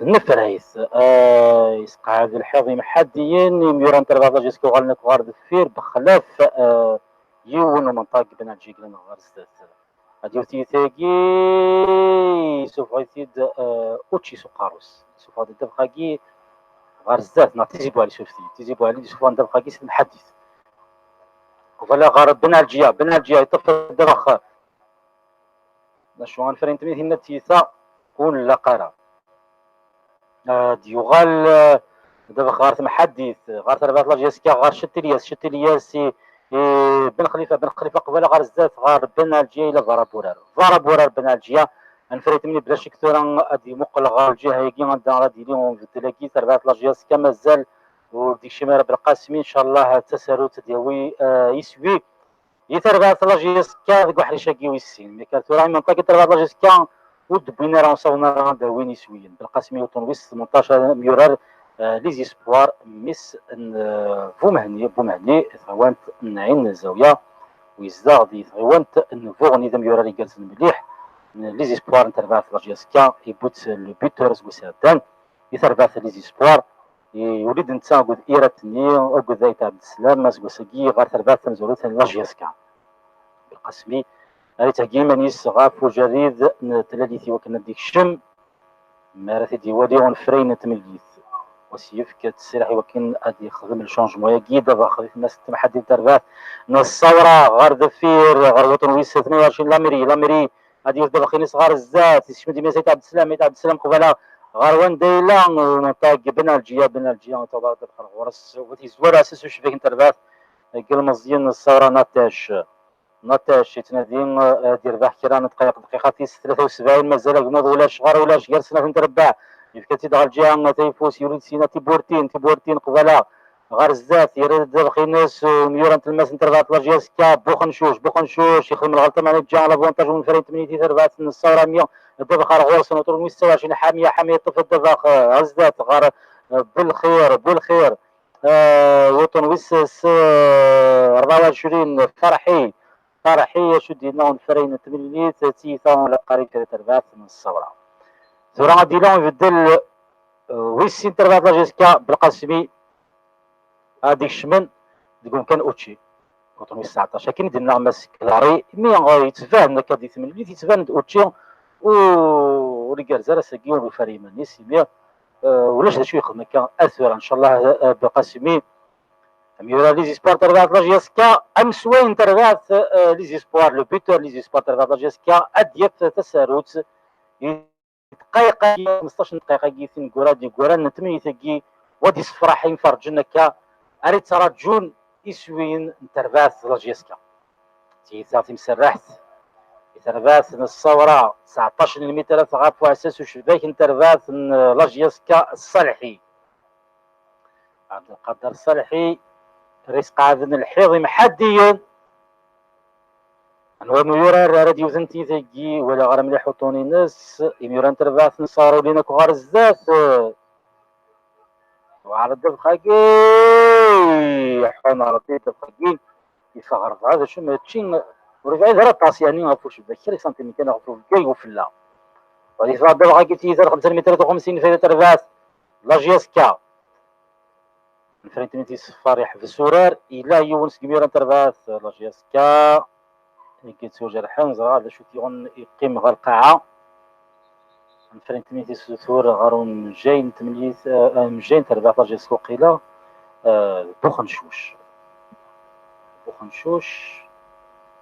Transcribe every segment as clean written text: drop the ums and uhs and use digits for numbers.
نفرهيس يسقع هذا الحظ محديين يميران تربع جيسكو غالنك غار دفير بخلاف يون منطقة بنا جيك لنا غار ستات هاديو تيتاكي سوف غيتيد اوتشي سوقاروس سوف غادي دبخاكي غار زاد نعطي بوالي شفتي تيجي بوالي سوف ندبخاكي سيد محدث ولا غار بنالجيا يطفى الدبخ نشوان فرين تميت هنا تيسا كون لا قرا ديوغال دابا غار محدث غار تربات لاجيسكا غار شت الياس بن خليفه قبل غار زاد غار بنالجيا الى فارا بورار بنالجيا انفريت مني بلا شك ثورا ادي مقل غار الجهه هيكي غندار ديالي في التلاكي تربات لاجيسكا مازال وديك شي بالقاسمي ان شاء الله التسارع ديالوي يسوي يتربات لاجيسكا ذوك حريشاكي ويسين مي كانت راه منطقه تربات لاجيسكا ودبينا راه وصلنا راه داوين يسويين بالقاسمي وتنويس 18 ميورار لي زيسبوار ميس بومهني ثوانت نعين الزاويه ويزداد ثوانت نفوغني ذا ميورار جالس مليح لي زيسبوار نتربات لاجيسكا يبوت لو بيترز وسادان يتربات لي زيسبوار يولد نتا قد إيرتني وقد ذايت عبد السلام ماس قسقي غار تربات نزولوت لاجيسكا بالقسمي ريت كيما نيس غاف وجريد تلاليثي وكنا ديك الشم مارثي ديوالي ونفرين تمليث وسيف كتسرح وكن ادي يخدم الشونجمون ياكي دابا خديت الناس تمحدي تربات ناس الثوره غار دفير غار وطن ويس 22 لامري غادي دابا خيني صغار الزات يشمد ديما سيد عبد السلام قباله غار وان دايلا نطاق بنالجيا تبارك الخير ورس وتيزوار اساس شبيك تربات قال مزيان الثوره ناتاش تنادين دير باح كيران دقيقة 73 مازال قمض ولاش غار ولاش جالسنا في نتربع يفكتي دغال الجهة تيفوس يولد سينا تيبورتين قبالة غار الزات يرد دابا ناس ميوران تلماس نتربعت لاجيسكا بوخنشوش يخدم الغلطة مع الجهة على فونتاج من فريق 8 تربعت من الثورة 100 دابا غار غورس نوتر مستوى 20 حامية طفل دابا عزات غار بالخير وطن وسس 24 فرحي شدينا ونفرين تمنيت تيثا ولا قريب تربات من الصورة ثورة غادي لون يبدل ويسين تربات لاجيسكا بالقاسمي هاديك الشمن تقول كان اوتشي وطن ويس 19 كي ندير ماسك كلاري مي يتفاهم كادي تمنيت يتفاهم اوتشي ورجال زرا ساكيون وفريمان نسيميا ولاش شويه يخدم هكا اثر ان شاء الله بالقاسمي ميورا لي زيسبوار تربات لاجيسكا امسوين تربات لي زيسبوار لو بيتور لي زيسبوار تربات لاجيسكا اديت تساروت دقيقة 15 دقيقة كيثين دي كورا نتمي ثقي ودي صفراحين فرجنكا اريد تراجون يسوين تربات لاجيسكا تيثاتي مسرحت تربات الصورة 19 متر ثغاف اساس وشباك تربات لاجيسكا الصالحي عبد القادر الصالحي رزق عذن الحيض محديا انو ميورا راديو زنتي ثقي ولا غير مليح وطوني ناس يميورا تربات نصارو لينا كغار الزات وعرض الخاقي حنا رديت الخاقي يفغر هذا شو ما تشين ورجع ذرا طاس يعني غفوش بكري سنتيمتر غفوش كي وفلا غادي صاد الخاقي تيزر 5 متر 50 في تربات لاجيسكا فرينتينيتي صفار يحفظ سورار الى يونس كبيرة تربات لاجيسكا كيتسو جرحان زرا هذا شو كيغون يقيم غير القاعة فرينتينيتي سثور غارون جاين تمنيت مجاين تربات لاجيسكا قيلة بوخنشوش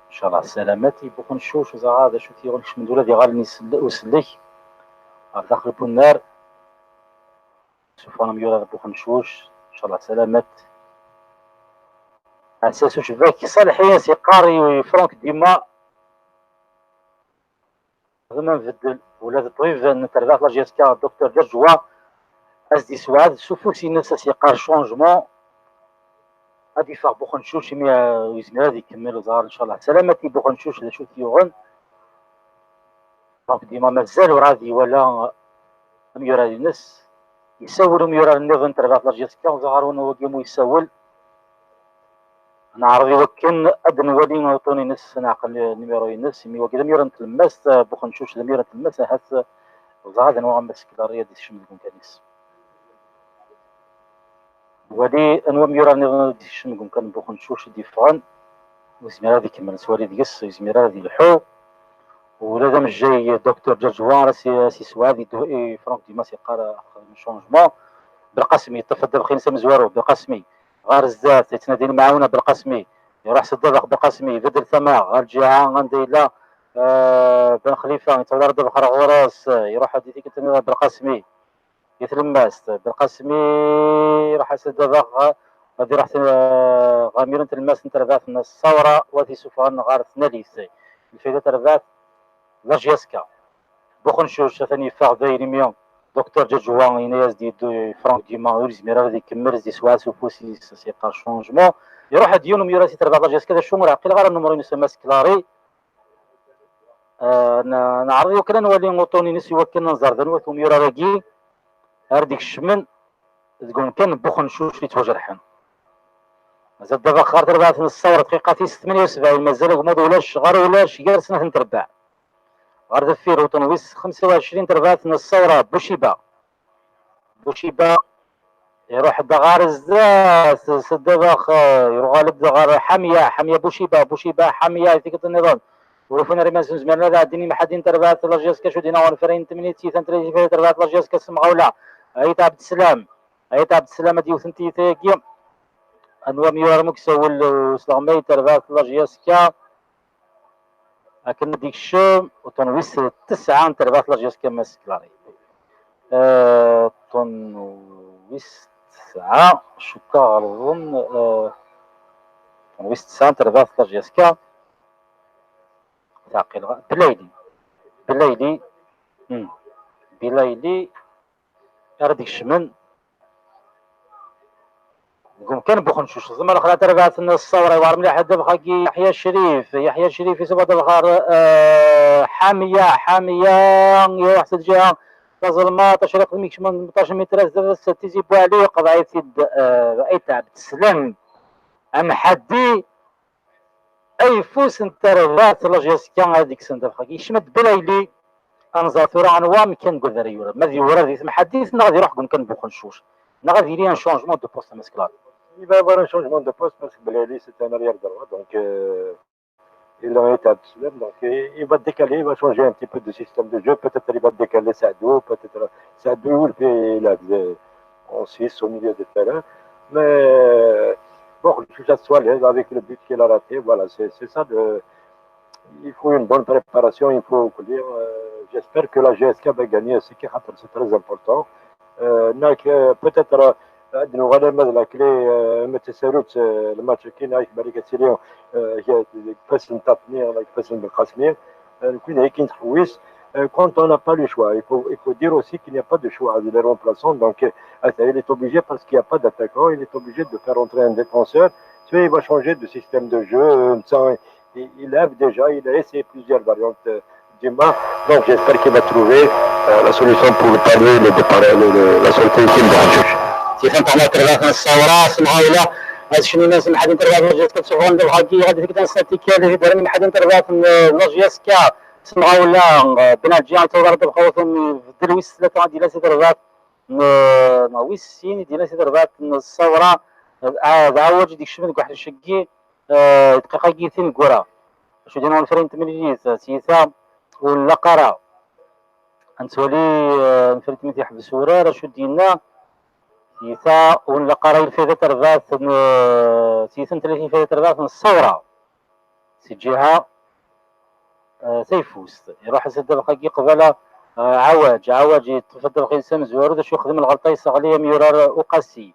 ان شاء الله سلامتي بوخنشوش زرا هذا شو كيغون من دولة دي غالني وسلك داخل النار شوف انا ميورا بوخنشوش ان شاء الله سلامت اساسو شباك صالحي سي قاري فرانك ديما زعما نبدل ولاد الطبيب نتربع لاجيسكا دكتور جوا اسدي سعاد شوفوا سي ناس سي قار شونجمون غادي فاق بوخنشوش مي يزمر غادي يكمل زهر ان شاء الله سلامتي بوخنشوش هذا شو تيوغن فرانك ديما مازال راضي ولا ميورا الناس يسولوا ميورا النوفن تربع لاجيسكا وزهرون هو كيمو يسول نعرض يوكن ادن ولي نوطوني نس نعقل نيميرو نس مي وكذا ميرن تلمس بوخنشوش ميرن تلمس هاس وزاد انواع مسكلاريه دي شمل كنيس ولي انواع ميورا دي شمل كان بوخن شوش دي فان وزميرا دي كمان سوالي دي قص وزميرا دي الحو ولا دام جاي دكتور جاجوار سي سوادي دو فرانك ديما سي قال شونجمون بالقسمي تفضل خير نسم زوارو بالقسمي غار الزات يتنادي المعاونه بالقسمي يروح صدق بالقسمي بدل ثما غار الجهه غندي لا بن خليفه يتولى رد بخر غراس يروح هذيك بالقسمي يتلمس بالقسمي راح صدق غادي راح غامير تلمس نتربات من الثوره وذي سفان غار ثناليسي الفيدة تربات لاجيسكا بوخنشوش ثاني فاغ دايري ميون دكتور جاجوان ينايز دي فرانك ديما ورز ميرا دي كمرز دي سواس وفوسي سي قا شونجمون يروح ديون ميرا سي تربع لاجيسكا دا شو مراقي غير النمر يسمى سكلاري نعرض وكلا نولي نوطوني نسي وكنا نزردن وثو ميرا راكي هارديك الشمن تقول كان بوخنشوش في توجرحن مازال دابا خار تربعت من الثوره دقيقه 78 مازال غموض ولاش غار ولاش غير سنه نتربع غار دفير وتنويس 25 تربعت من الثوره بوشيبا يروح دغار الزاس دابا يروح غالب دغار حاميه بوشيبا حاميه في النظام وفنا ريماس زمان لا ديني محدين تربعت لاجيس كاشو دينا ونفرين 8 30 تربعت لاجيس كسمغولا ايت عبد السلام ديو ثنتي ثاقي انوا ميور مكسول وسلامي تربعت لاجيسكا لكن ديك الشوم وتنويس 9 تربعت لاجيسكا ماسكلاري تنويس 9 شكا غنظن تنويس 9 تربعت لاجيسكا تعقيل بلايلي ارديك الشمن يقوم كان بوخنشوش زعما الاخرى تربعت الثوره وار مليح دابا خاكي يحيى الشريف يسبق دابا حاميه يا واحد الجهه تظلمات تشريق الميكش من 18 متر زاد تيزي بوالي قضايا سيد ايت عبد السلام ام حدي اي فوس انتربات لاجيسكا هذيك سنه خاكي شمد بلايلي انزا ثورة عنوام كان نقول ذا يورا ما ذي ورا ذي محدث غادي يروح كان بوخنشوش غادي يدير ان شونجمون دو بوست مسكلار. Il va y avoir un changement de poste parce que Belali c'est un arrière droit, donc il a été absolu, donc il va décaler, il va changer un petit peu de système de jeu, peut-être il va décaler Sadou, peut-être Sadou il a en Suisse au milieu de terrain, mais bon, que soit l'aise avec le but qu'il a raté, voilà, c'est ça, il faut une bonne préparation, il faut dire, j'espère que la GSK va gagner, c'est très important, peut-être عندنا غدا مثلا كلي متساروت الماتش كاين هاك بالك سيريون هي فاس نتابني فاس بالقاسمين كاين هيك نتخويس quand on n'a pas le choix il faut dire aussi qu'il n'y a pas de choix de les remplaçants donc il est obligé parce qu'il n'y a pas d'attaquant il est obligé de faire entrer un défenseur soit il va changer de système de jeu il a déjà il a essayé plusieurs variantes d'Ima donc j'espère qu'il va trouver la solution pour pallier le départ la sortie de تيفهم طلع تربات من الثوره سمعوا هاد شنو الناس محدين تربات لاجيس كتشوفوا عند الهاكي غادي فيك نساتي كالي درني محدين تربات لاجيس كا سمعوا ولا بنا جيان تورد بخوتهم في دلويس ثلاثه ديال سي تربات نويس سين ديال سي تربات من الثوره عاود ديك الشمن واحد الشكي دقيقه كيتين كورا شو دينا الفرين 8 سيثا ولا قرا انتولي نفرت متي حبس ورا شو دينا سيثا ولا قرايل في تربات سيثا 30 في تربات من الثوره سي جهه سيفوس يروح يسد بقى قبل عواج يتفضل غير سام زوار باش يخدم الغلطه يصغليه ميورار وقاسي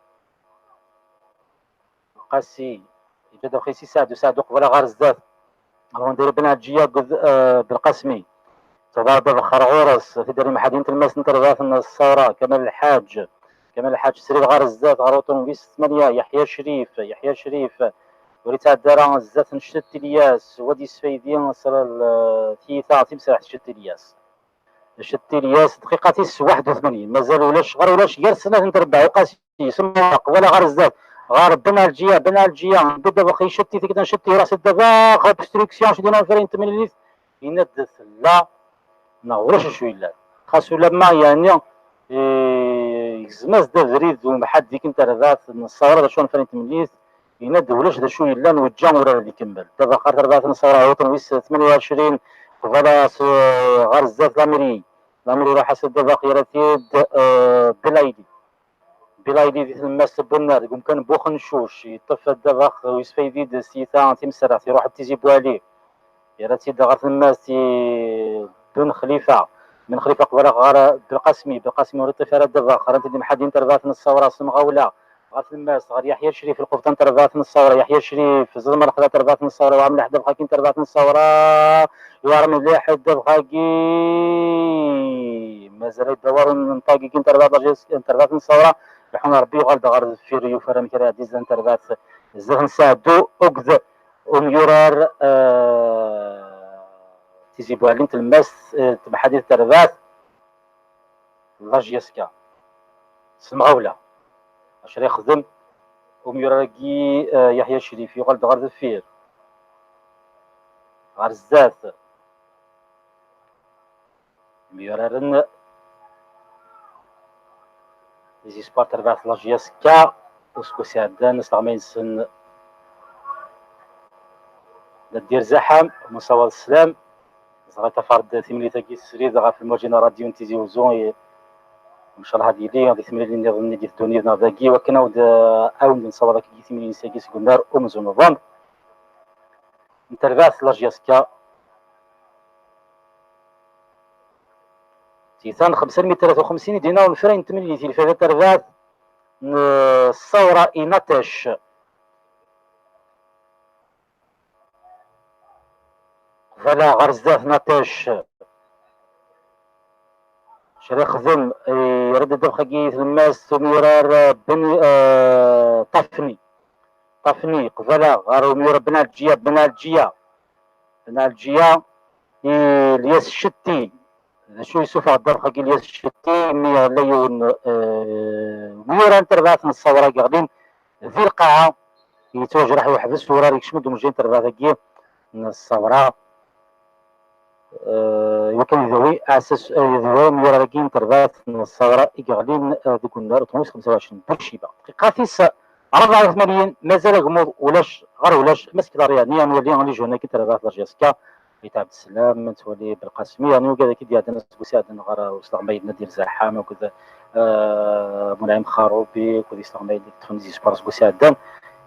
يبدا خيسي ساعدو قبل غار الزاد ندير بناجيه بالقسمي تضارب خرغورس في دار مدينه الماس تربات من الثوره كمال الحاج سري غار الزاد غاروطون بيس 8 يحيى الشريف وريت الدار الزات نشت الياس ودي سفيدين صرا ثيثا تمسح شت الياس دقيقة 81 مازال ولاش غير سنة نتربع وقاسي يسمى ولا غار الزاد غار بنا الجيه بدا باقي شتي تقدر نشتي راس دابا اوبستريكسيون شدينا فرين 8 يندث لا نغورش شويه لا خاصو لما يعني يزمز دا فريد ومحد ديك انت ربات الصورة دا شون فاني تمليث يند ولاش دا شو يلان وجام ورا اللي كمل دابا خاطر ربات الصورة عوطن ويس 28 فلاس غار الزات لامري راح سد دابا قيراتيد بلايدي دي الماس بنار يقوم كان بوخن شوش يطفى دابا ويسفيديد سيتا تيمسرع تيروح تيجي بوالي يراتي دا غار الماس بن خليفة من خليفه قبل غار بالقاسمي ورد طفاره دابا خرنت دي محدين تربات الصوره سمغاوله غات الماس غير يحيى الشريف القبطان تربات الصوره يحيى الشريف زلمه الخلا تربات الصوره وعامل حدا بخاكين تربات الصوره يوارم مليح حدا بخاكي مازال يدور من طاقيين تربات الصوره رحمنا ربي وغالد غار فيريو فرم كرا ديزان تربات زهن سادو اقذ وميورار تيجي بوالين تلماس بحديث تربات لاجيسكا سمغاولا اشري يخدم وميراكي يحيى الشريف يغلد غار الفير غار الزات ميرارن زي سبار تربات لاجيسكا وسكو سعدان نستغمين سن دير زحام مصور السلام زغاتا فرد ثمليتا كي سريد غا في الموجينا راديو نتيزي وزون ان شاء الله هذه لي غادي ثملي لي نظن ديال الدنيا نافاكي وكنا ود اون نصور داك كي ثملي نساكي سكندار ومزون نوفمبر انترفاس لاجياسكا تيثان 553 دينار الفرين تملي في الفاتة ترفات الثورة إناتش فلا غرزات ناتش شري خدم يرد دبخة كي الماس ميرار بن طفني قبلا غارو ميرار بنالجيا الياس الشتي شو يسوف الدبخة كي الياس الشتي ليون ميران تربات من الصورة قاعدين في القاعة يتواجه راح يحبس ورا يكشمد ومجين تربات كي من الصورة وكان يذوي اساس يذوي ميراكين تربات من الصغراء يقعدين ذوك النهار 25 برشيبه قاثيس 84 مازال غموض ولاش مسكله رياضيه نولي غني جونا كي تربات لاجيسكا عبد السلام تولي بالقاسمي يعني وكذا كي ديال الناس بوسادن غير وسط بيدنا ديال زحام وكذا منعم خروبي وكذا وسط بيد تونسي سبارس بوسادن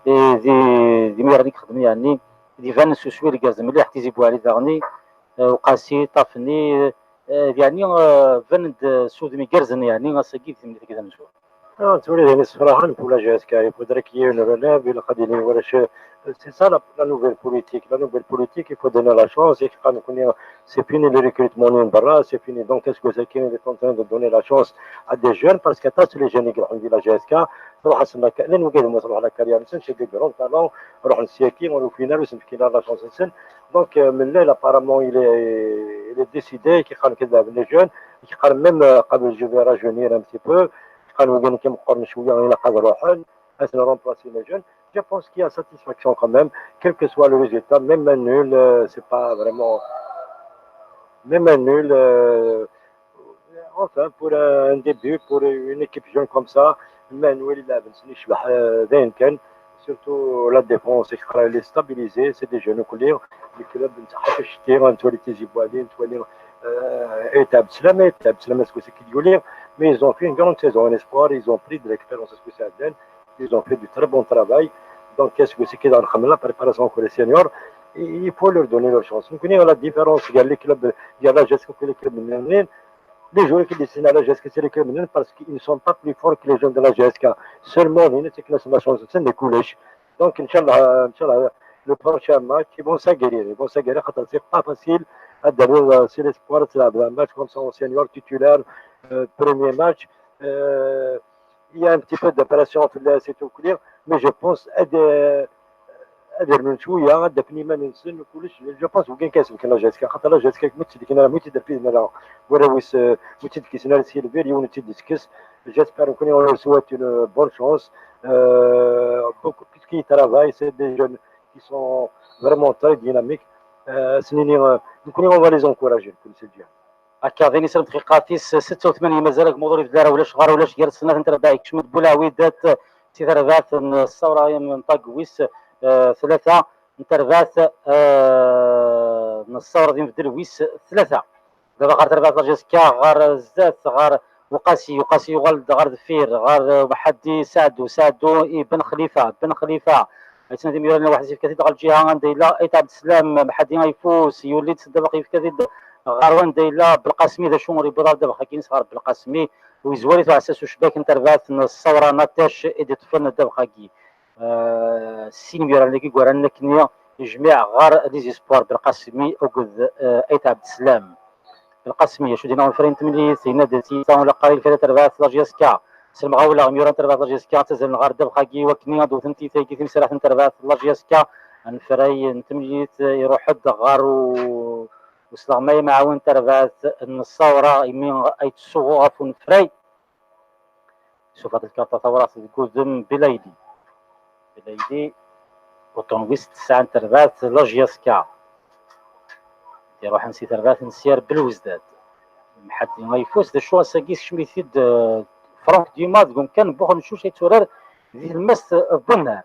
دي ميرانيك خدم يعني دي فان سوسوي الكاز مليح تيزي بوالي داغني وقاسي طافني يعني فند سود ميكرزن يعني غاسكي في كذا نشوف تولي يعني الصراحه نقول جاسكا يفودر كي ولا بلا قديني ولا شيء سي سا لا نوفيل بوليتيك il faut donner la chance et quand on c'est fini le recrutement من برا c'est fini donc est-ce que c'est qui est en train de donner la chance à des jeunes parce que tas les jeunes اللي عندي لا جاسكا نروح اسمع كان وقال نروح على كارير سن شي كرون طالون نروح نسيكي ونروح فينال وسمكي لا شانس سن دونك من الليل apparemment il est décidé كي قال كذا les jeunes كي قال même قبل جو vais rajeunir un petit peu قالوا قال كي مقرن شويه الى قادر روحل اسنا رومبلاسي لي جون je pense qu'il y a satisfaction quand même quel que soit le résultat même un nul c'est pas vraiment même un nul enfin pour un début pour une équipe jeune comme ça Manuel il a يشبح ذين كان surtout la défense elle est stabilisée c'est des jeunes كلهم الكلاب نتاعها في الشتي تولي تيجي بوالين تولي étape سلامة سكو سكي يقول mais ils ont fait une grande saison en espoir, ils ont pris de l'expérience à ce que ça donne, ils ont fait du très bon travail. Donc, qu'est-ce que c'est qui dans la préparation pour les seniors, il faut leur donner leur chance. Nous connaissons la différence, il y a les clubs, il y a la GESC que les clubs féminins, les joueurs qui dessinent à la GESC, c'est les clubs féminins parce qu'ils ne sont pas plus forts que les jeunes de la GESC. Seulement, c'est que la chance, c'est des coulèches. Donc, Inch'Allah, le prochain match, ils vont s'aguerrir, c'est pas facile. C'est l'espoir, c'est un match comme ça en senior titulaire. Premier match, il y a un petit peu de pression c'est tout clair, mais je pense من شويه دفني ما ننسى كلش جو بونس وكان كاسب كنا جاسكا خاطر لا جاسكا متي كنا متي دربي ملا ولا ويس متي كيسنا سيلفير ونتي ديسكس j'espère qu'on leur souhaite une bonne chance beaucoup qui travaillent c'est des jeunes qui sont vraiment très dynamiques on va les encourager comme c'est bien هكا ذيني سلم دقيقاتيس 86 مازال موضوع في دار ولاش غار ولاش غير سنه انت بايك كشمت بولاويدات تيثربات الثوره من طاقويس ثلاثه انتربات من الثوره ديال دلويس ثلاثه دابا غار تربات لاجيسكا غار الزات غار وقاسي غالد غار دفير غار محدي سعدو بن خليفه حيت ندير ميرنا واحد في كثير غال الجهه عندي لا ايت عبد السلام محدي غيفوس يولي تسد باقي في كثير غاروان دايلا بالقاسمي ذا شومري بضا دابا خاكين صغار بالقاسمي ويزوري على اساس شباك انترفات الثوره ناتاش ايدي طفلنا دابا خاكي السينما اللي كيقول كنيا يجمع غار لي زيسبور بالقاسمي وقد ايت عبد السلام بالقاسميه شو دينا فرين تملي سينا دتي ولا قايل في تربات لاجيسكا سلم غاولا ميوران تربات لاجيسكا تزل غار دابا خاكي وكنيا دو ثنتي تيكي في مسرح تربات لاجيسكا نفري نتمليت يروح حد غارو وسلغماي معاون تربات الثوره يمين اي تسوغ فون فري شوف هاد الكارطه ثورات القدم بلايدي وطونويس 9 تربات لاجياسكا يروح نسي تربات نسير بالوزداد محد ما يفوز دا شو ساكيس شميتيد فرانك ديما تقوم كان بوخ نشوش يتورر ذي المس بنار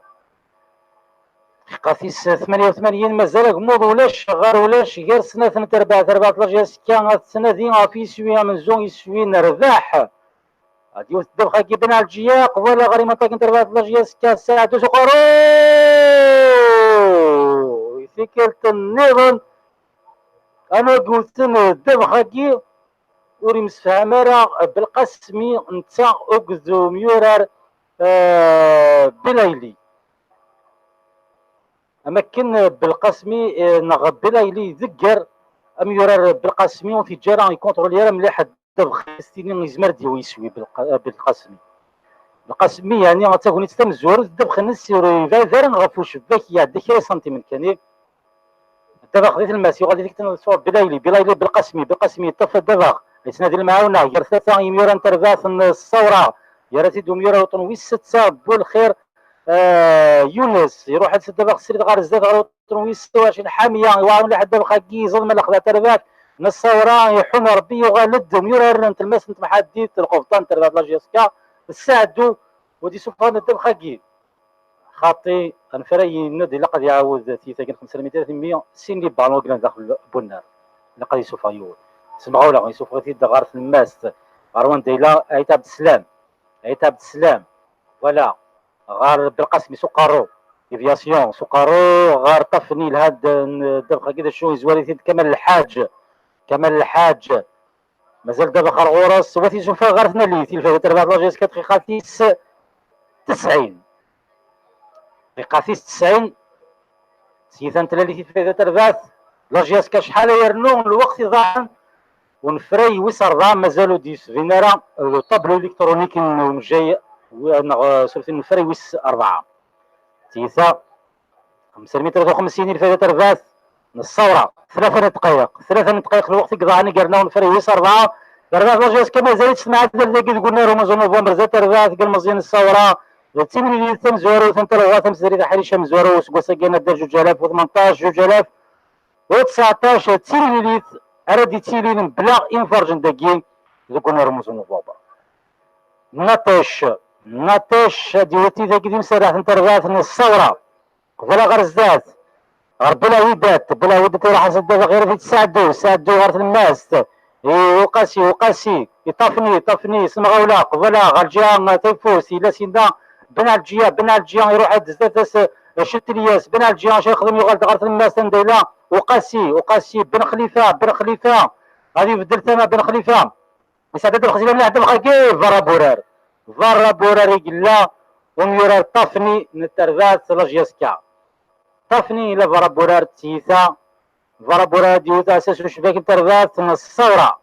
قاسيس 88 مازال غموض ولاش غير سنه تربع لاجيسكا السنه دي غافي سويا من زون يسوي نرباح غادي دابا خاكي بنا الجياق ولا غير ما تاكن تربع لاجيسكا ساعه سقرو يفكرت النظام انا قلت دابا خاكي وري مسفهمه بالقسمي انت اكذو ميورار بلايلي اما كان بالقاسمي نغبلا يلي يذكر ام يرى بالقاسمي وتجارة يكونترولي مليح دابا خاصني يزمر ديو يسوي بالقاسمي القاسمي يعني غتكون تم الزور دابا خلينا نسير فار نغفو شباك يعدي كي سنتيمتر كان دابا خديت الماس غادي ديك تصور بلايلي بالقاسمي طفى دابا حيت ديال المعاونه غير ثلاثه يمير انترفاس الثوره يا راتي دوميرا وطنويس 6 بالخير يونس يروح هاد دابا خسرت غار الزاد غار وطنويس 26 حاميه وعاون لحد دابا خاكي ظلم لا خدا تربات الثوره يحوم ربي وغالد ميور انت الماس انت محدد القبطان تربات لاجيسكا السعدو ودي سبحان دابا خاكي خاطي انفراي ندي لقد يعاود تيتاكن 500 سين لي بالون كان داخل بنار لقد يسوف يول سمعوا لا يسوف غير غار في الماس غروان ديلا عيت عبد السلام ولا غار بالقاسمي سقارو ديفياسيون سقارو غار طفني لهاد دابا كذا شو زوالي كمال الحاج مازال دابا خار غورس وتي شوف غار ثنا لي تلفا تربع لاجيس كتخيخاتيس 90 قاسيس 90 سيثان تلالي في تربات لاجيس كشحال يرنو الوقت ضاع ونفري ويسر ضام مازالو ديس فينيرا طابلو الكترونيكي جاي سورتي نفري ويس 4 تيسا 553 الفايدة تربات الثورة 3 دقائق الوقت قضاني قرنا ونفري ويس 4 تربات لاجيس كما زالت مع اللي قلنا لهم زون نوفمبر زاد تربات قال مزيان الثورة تيمين تم زوارو تنتلغوا تم سريد حريشة مزوارو سكوساكينا دار 2018 2019 تيمين أرادي تيلين بلا انفرجن داكين ذوكونا رموز نوفمبر ناتاش ديوتي ذاك دي مسرح انترفات الثورة قبل غير الزاد غير بلا ودات راح دابا غير في سعدو غير الماس وقاسي يطفني سمع غولا قبل غير الجهة تيفوس إلا سينا بنا الجهة يروح هاد الزاد شت الياس بنا الجهة شي يخدم يغلط غير الماس نديلا وقاسي بن خليفه غادي يبدل ثما بن خليفه يسعد الخزيله من عند الخاكي فارا بورار يقلا وميورار طفني نترفات لاجيسكا طفني الى فارا بورار تيثا فارا بورار ديوتا اساس شباك نترفات الثوره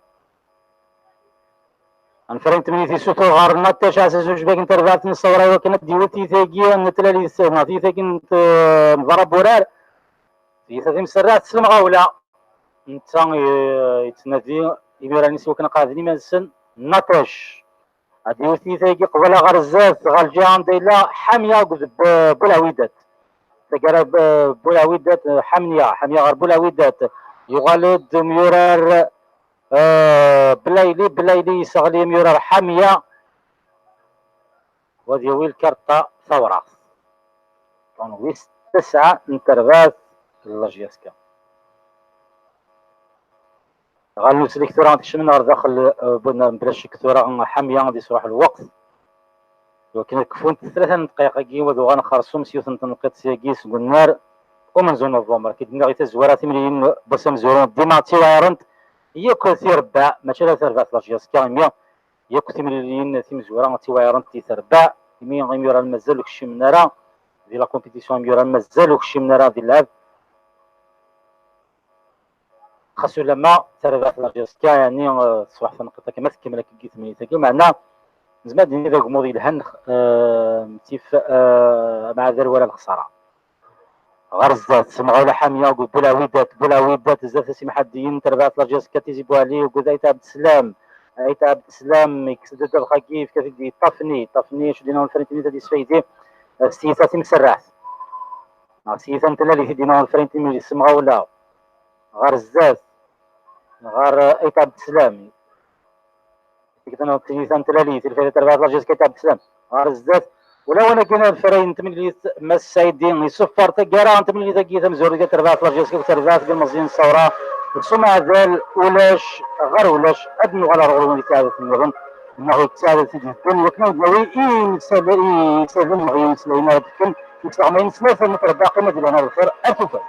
انفرين تمنيتي سوتو غار ناتاش اساس شباك نترفات الثوره وكانت ديوتي ثاقيه نتلالي سما تيثا كنت فارا بورار تيثا مسرات تسلم غاولا انت يتنادي يميراني سوا كان قاعدني ما نسن ناتاش هادي وثي ثاقي قبل غير الزاف غير الجهه دايلا حاميه بولاويدات تقرا بولاويدات حاميه غير بولاويدات يغالد ميورار بلايلي يسغلي ميورا حامية وذي ويل كارتا ثورة ويس 9 انترفات لاجياسكا غالو سليكتورا غتمشي من داخل بلا شكتورا حامية غادي يروح الوقت ولكن كفون 3 دقائق كي ودو غنخرصو مسيوث نتنقيط سياكيس قلنار ومن زون نوفمبر كيدنا غير تزوارات مليون بسام زورون ديما تيوارنت ياك تيربع ماشي لا تربع لاجياسكا ميا ياك تيمليين تيمزورا تيوارنت تيربع مي غيميورا مازال كشي منارا ديال لا كومبيتيسيون ميورا مازال كشي منارا ديال اللعب خاصو لما تربع لاجياسكا يعني تصبح في نقطه كما تكمل كي ثمانية كي معنا زعما ديني ذاك مودي الهن تيف مع ذا ولا الخساره غرزات سمعوا ولا حاميه وقول بلا ودات بزاف سي محديين تربعت لاجياسكا تيجيبوا عليه وقول عيت عبد السلام يكسد الخاكيف كيف طفني شو دينا الفرنتيني تاع سفيدي السياسات مسرعت السياسات انت اللي دينا الفرنتيني سمعوا ولا غرزات غار عيت عبد السلام كنا تيزان تلالي تلفي تربعت لاجياسكا تاع عبد السلام غرزات ولا وانا كاين الفرين تملي ما السايدين يصفر تقرا تملي تاكي تمزوري ديال تربعت لاجياسكا وتربعت بالمزيان الثوره مع ذال ولاش غير ولاش ادنو على رغم يتعرف النظام انه يتعرف في الدنيا وكنا نقولي يسافر غير سلينا دكن يستعمل ثلاثه متر باقي ما ديال انا الخير اتوفى